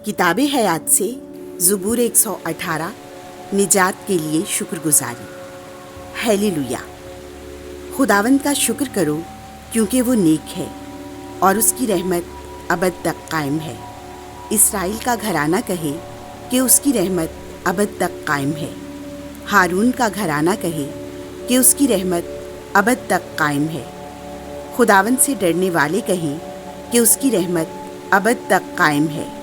किताब हयात से ज़बूर 118 निजात के लिए शुक्रगुजारी। हालेलुया। खुदावंद का शुक्र करो क्योंकि वो नेक है और उसकी रहमत अबद तक कायम है। इसराइल का घराना कहे कि उसकी रहमत अबद तक कायम है। हारून का घराना कहे कि उसकी रहमत अबद तक कायम है। खुदावंद से डरने वाले कहें कि उसकी रहमत अबद तक कायम है।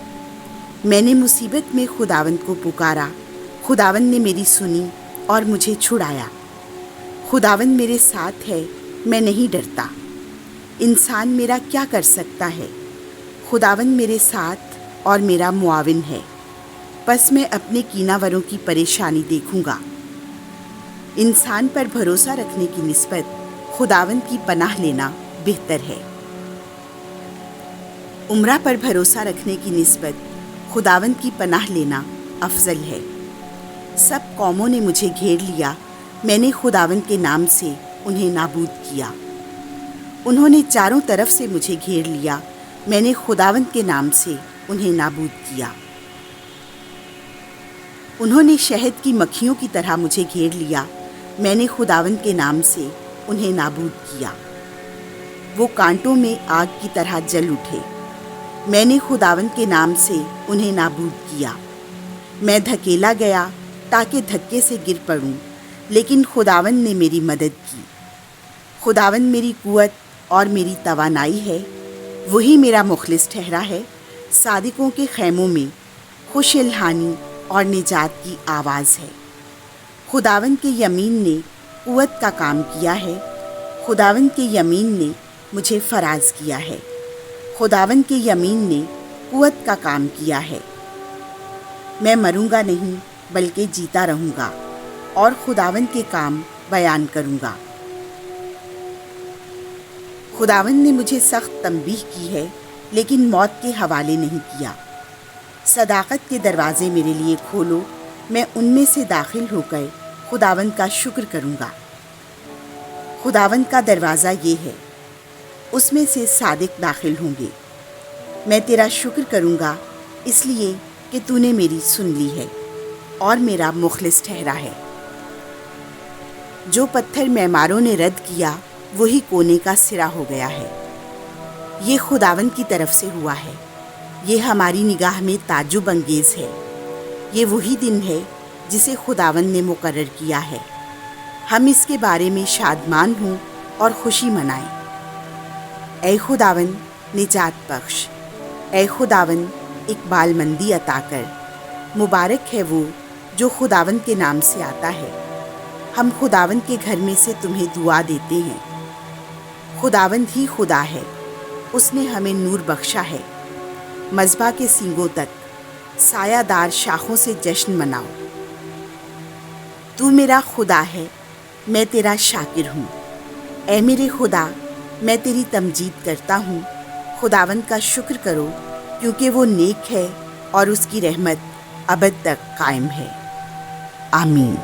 मैंने मुसीबत में खुदावंद को पुकारा, खुदावंद ने मेरी सुनी और मुझे छुड़ाया। खुदावंद मेरे साथ है, मैं नहीं डरता। इंसान मेरा क्या कर सकता है? खुदावंद मेरे साथ और मेरा मुआविन है। बस मैं अपने कीनावरों की परेशानी देखूंगा। इंसान पर भरोसा रखने की निस्बत खुदावंद की पनाह लेना बेहतर है। उम्रा पर भरोसा रखने की निस्बत खुदावंद की पनाह लेना अफजल है। सब कौमों ने मुझे घेर लिया, मैंने खुदावंद के नाम से उन्हें नाबूद किया। उन्होंने चारों तरफ से मुझे घेर लिया, मैंने खुदावंद के नाम से उन्हें नाबूद किया। उन्होंने शहद की मक्खियों की तरह मुझे घेर लिया, मैंने खुदावंद के नाम से उन्हें नाबूद किया। वो कांटों में आग की तरह जल उठे, मैंने खुदावंद के नाम से उन्हें नाबूद किया। मैं धकेला गया ताकि धक्के से गिर पड़ूं, लेकिन खुदावंद ने मेरी मदद की। खुदावंद मेरी कुव्वत और मेरी तवानाई है, वही मेरा मुखलिस ठहरा है। सादिकों के खैमों में खुश इल्हानी और निजात की आवाज़ है। खुदावंद के यमीन ने कुव्वत का काम किया है, खुदावंद के यमीन ने मुझे फराज किया है। खुदावंद के यमीन ने कुव्वत का काम किया है। मैं मरूंगा नहीं बल्कि जीता रहूंगा और खुदावंद के काम बयान करूंगा। खुदावंद ने मुझे सख्त तंबीह की है, लेकिन मौत के हवाले नहीं किया। सदाकत के दरवाजे मेरे लिए खोलो, मैं उनमें से दाखिल होकर खुदावंद का शुक्र करूंगा। खुदावंद का दरवाज़ा ये है, उसमें से सादिक दाखिल होंगे। मैं तेरा शुक्र करूंगा इसलिए कि तूने मेरी सुन ली है और मेरा मुखलिस ठहरा है। जो पत्थर मेमारों ने रद्द किया वही कोने का सिरा हो गया है। ये खुदावंद की तरफ से हुआ है, ये हमारी निगाह में ताज्जुब अंगेज़ है। ये वही दिन है जिसे खुदावंद ने मुकर्रर किया है। हम इसके बारे में शादमान हों और खुशी मनाएं। ऐ खुदावंद निजात बख्श, ऐ खुदावंद इकबालमंदी अता कर। मुबारक है वो जो खुदावंद के नाम से आता है। हम खुदावंद के घर में से तुम्हें दुआ देते हैं। खुदावंद ही खुदा है, उसने हमें नूर बख्शा है। मज़बा के सींगों तक सायादार शाखों से जश्न मनाओ। तू मेरा खुदा है, मैं तेरा शाकिर हूँ। ऐ मेरे खुदा, मैं तेरी तमजीद करता हूँ। खुदावंद का शुक्र करो क्योंकि वो नेक है और उसकी रहमत अबद तक कायम है। आमीन।